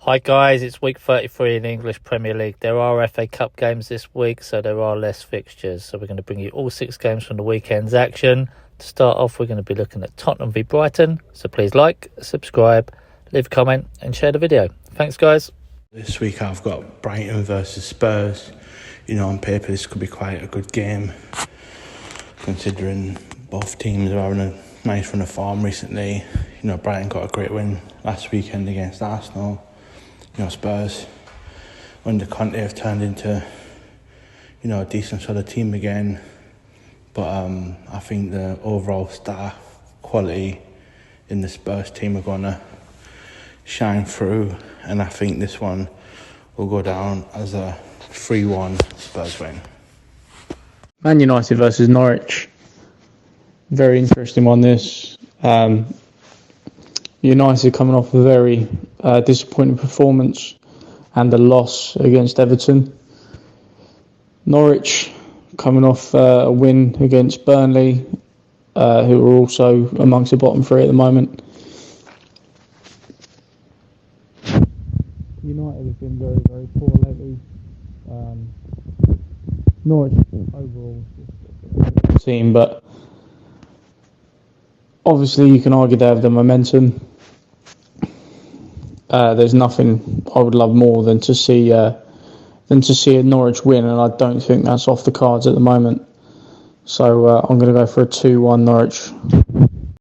Hi guys, it's week 33 in the English Premier League. There are FA Cup games this week, so there are less fixtures. So we're going to bring you all 6 games from the weekend's action. To start off, we're going to be looking at Tottenham v Brighton. So please like, subscribe, leave a comment and share the video. Thanks guys. This week I've got Brighton versus Spurs. On paper this could be quite a good game, considering both teams are having a nice run of form recently. Brighton got a great win last weekend against Arsenal. Spurs under Conte have turned into, a decent sort of team again. But I think the overall star quality in the Spurs team are going to shine through. And I think this one will go down as a 3-1 Spurs win. Man United versus Norwich. Very interesting one, this. United coming off a very disappointing performance and a loss against Everton. Norwich coming off a win against Burnley, who are also amongst the bottom 3 at the moment. United have been very, very poor lately. Norwich overall team, but obviously you can argue they have the momentum. There's nothing I would love more than to see a Norwich win, and I don't think that's off the cards at the moment. So I'm going to go for a 2-1 Norwich.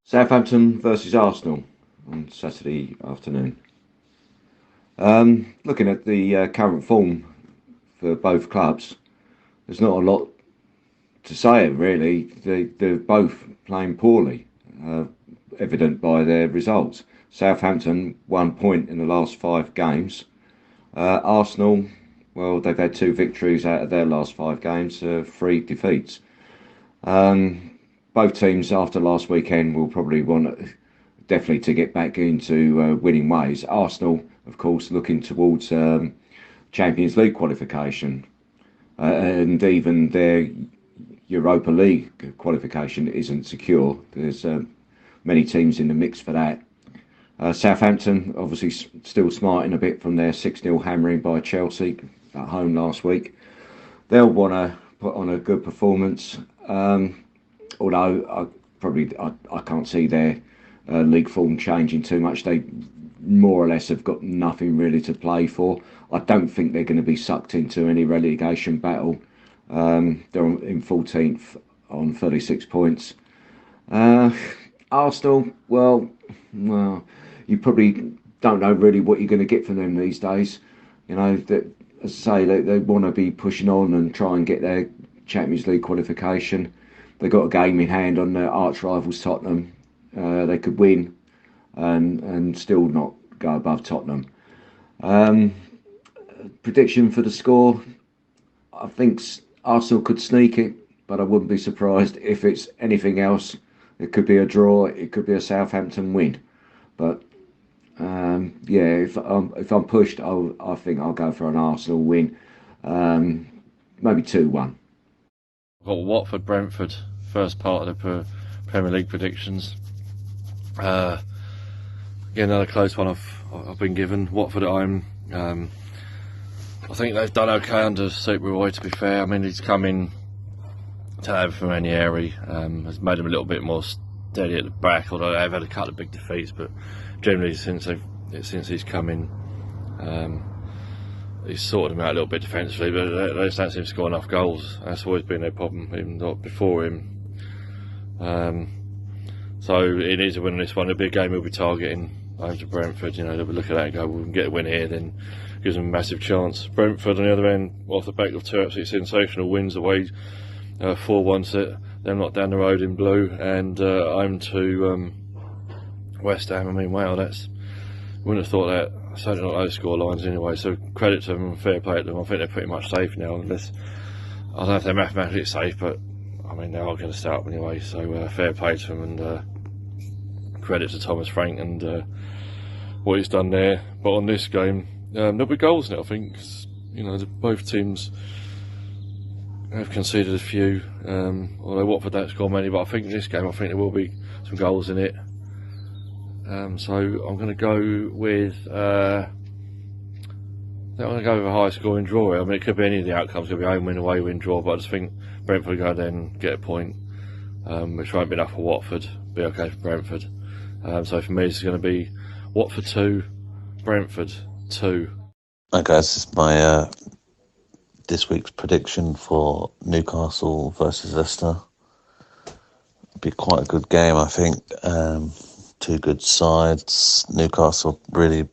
Southampton versus Arsenal on Saturday afternoon. Looking at the current form for both clubs, there's not a lot to say really. They're both playing poorly, evident by their results. Southampton 1 point in the last 5 games. Arsenal, well, they've had 2 victories out of their last 5 games, 3 defeats. Both teams after last weekend will probably want definitely to get back into winning ways. Arsenal, of course, looking towards Champions League qualification, and even their Europa League qualification isn't secure. There's many teams in the mix for that. Southampton obviously still smarting a bit from their 6-0 hammering by Chelsea at home last week. They'll want to put on a good performance, although I can't see their league form changing too much. They more or less have got nothing really to play for. I don't think they're going to be sucked into any relegation battle. They're in 14th on 36 points. Arsenal, well, you probably don't know really what you're going to get from them these days. That, as I say, they want to be pushing on and try and get their Champions League qualification. They've got a game in hand on their arch rivals Tottenham. They could win and still not go above Tottenham. Prediction for the score, I think Arsenal could sneak it, but I wouldn't be surprised if it's anything else. It could be a draw, it could be a Southampton win. But if I'm pushed, I think I'll go for an Arsenal win, maybe 2-1. I've got Watford, Brentford, first part of the Premier League predictions. Again, another close one I've been given. Watford at home. I think they've done okay under Super Roy, to be fair. I mean, he's come in to have from Ranieri, has made him a little bit more steady at the back, although they've had a couple of big defeats, but generally since he's come in, he's sorted them out a little bit defensively, but they just don't seem to score enough goals. That's always been their problem, even not before him. So he needs to win this one. It'll be a game he'll be targeting home to Brentford. They'll be looking at it and go, we can get a win here, then gives them a massive chance. Brentford on the other end, off the back of 2 absolutely sensational wins away, 4-1 set them not down the road in blue, and home to West Ham. I mean, wow, wouldn't have thought that. Certainly not those score lines anyway, so credit to them and fair play to them. I think they're pretty much safe now, unless, I don't know if they're mathematically safe, but I mean, they are going to start up anyway, so fair play to them, and credit to Thomas Frank and what he's done there. But on this game, there'll be goals in it, I think, 'cause, both teams have conceded a few, although Watford don't score many, but I think in this game, there will be some goals in it. So I'm going to go with I want to go with a high scoring draw. I mean, it could be any of the outcomes. It could be home win, away win, draw. But I just think Brentford go there and get a point, which won't be enough for Watford. Be okay for Brentford. So for me, it's going to be Watford 2, Brentford 2. Okay, this is my this week's prediction for Newcastle versus Leicester. Be quite a good game, I think. Two good sides. Newcastle really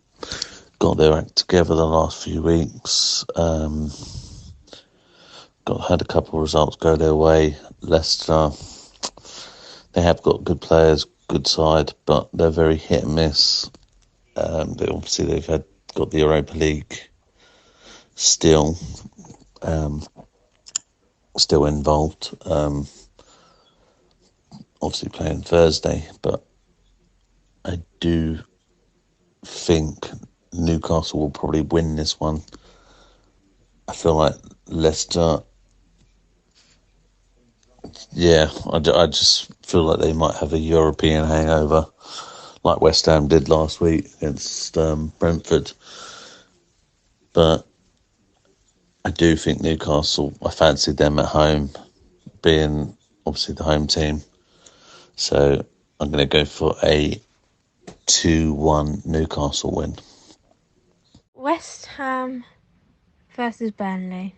got their act together the last few weeks. Had a couple of results go their way. Leicester, they have got good players, good side, but they're very hit and miss. They've got the Europa League still involved. Obviously playing Thursday, but I do think Newcastle will probably win this one. I feel like Leicester, I just feel like they might have a European hangover, like West Ham did last week against Brentford. But I do think Newcastle, I fancied them at home, being obviously the home team. So I'm going to go for a 2-1 Newcastle win. West Ham versus Burnley.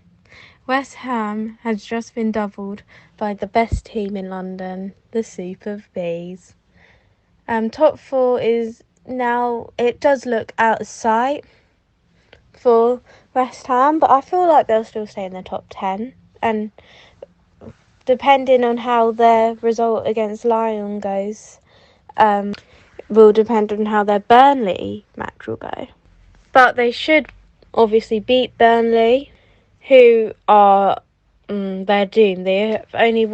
West Ham has just been doubled by the best team in London, the Super Bees. Top 4 is now, it does look out of sight for West Ham, but I feel like they'll still stay in the top 10. And depending on how their result against Lyon goes, will depend on how their Burnley match will go. But they should obviously beat Burnley, who are they're doomed. They have only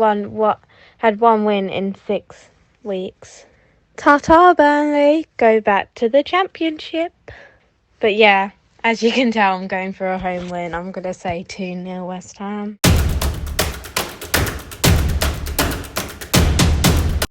had one win in 6 weeks. Ta-ta, Burnley, go back to the Championship. But yeah, as you can tell, I'm going for a home win. I'm going to say 2-0 West Ham.